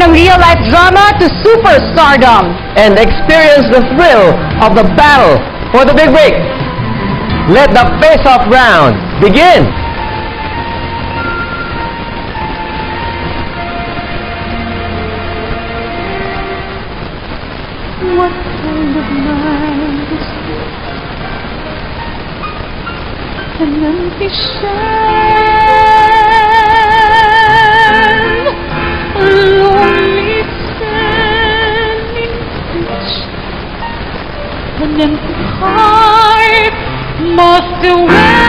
ng real-life drama to superstardom. And experience the thrill of the battle for the big break. Let the face-off round begin! What kind of mind is this? An empty shell, a lonely standing pitch, an empty heart must dwell.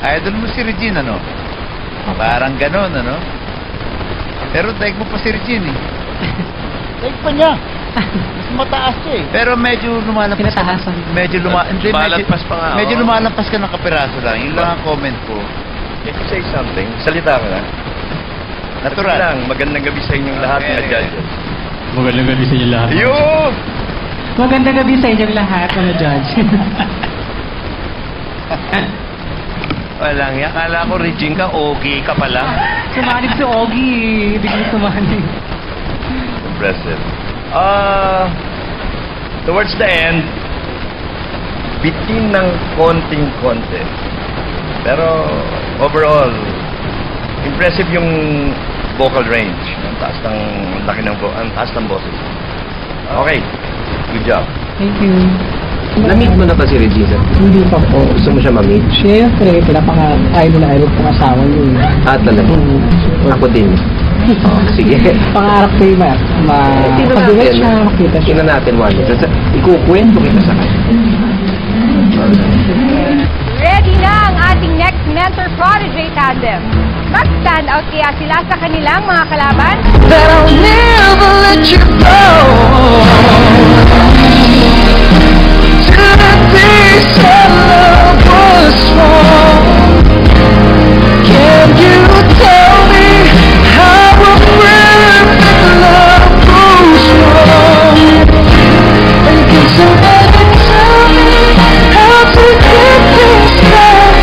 Idol mo si Regine, ano? Parang ganon, ano? Pero daig mo pa si Regine, eh. Daig pa niya. Mas mataas siya, eh. Pero medyo lumalampas ka. Medyo lumalampas pa nga. Medyo lumalampas ka ng kapiraso lang. Yun lang ang comment ko. If you say something, salita ka na. Natural. Lang, magandang gabi sa inyong lahat na judges. Magandang gabi sa inyo lahat. Ayun! Magandang gabi sa inyong lahat, mga judge. Walang, akala ko Regine ka, okay ka pala. Sumanig si Ogie. Biglang sumanig. Impressive. Towards the end, bitin ng konting-konti. Pero overall, impressive yung vocal range. Ang taas ng laki ng ang taas ng boses. Okay. Good job. Thank you. Na-meet mo na ba si Regina? Hindi pa po. Gusto mo siya ma-meet? Siyempre, pinapaka-idol na idol kong asawa niyo. Talaga. Ako din. Sige. Pangarap ko yung pag-duet siya, makita siya. Tingnan natin, Wally. Ikukwento kita sa kanya. Ready na ang ating next mentor-protege tandem. Mag-stand out kaya sila sa kanilang mga kalaban? That I'll never let you go. Till the days our love was strong. Can you tell me how a friend with love goes wrong? And can somebody tell me how to get things back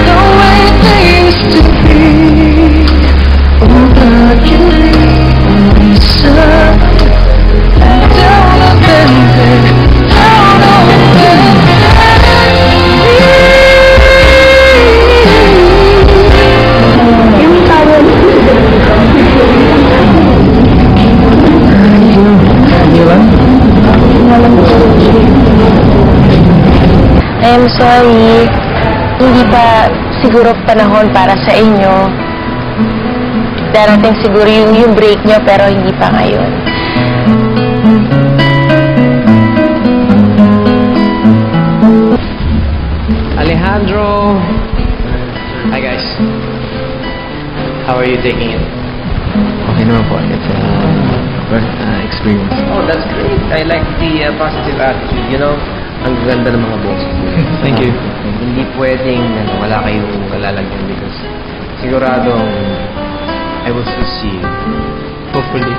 the way they used to be? Oh, God, you leave sun down a bending. I'm sorry. Hindi pa siguro panahon para sa inyo. Darating siguro yung break nyo, pero hindi pa ngayon. Alejandro! Hi guys. How are you taking it? Okay naman po. It's a experience. Oh, that's great. I like the positive attitude. You know, ang ganda ng mga boses. Thank you. Hindi pwedeng wala kayong kalalagyan because siguradong I will still see you. Hopefully.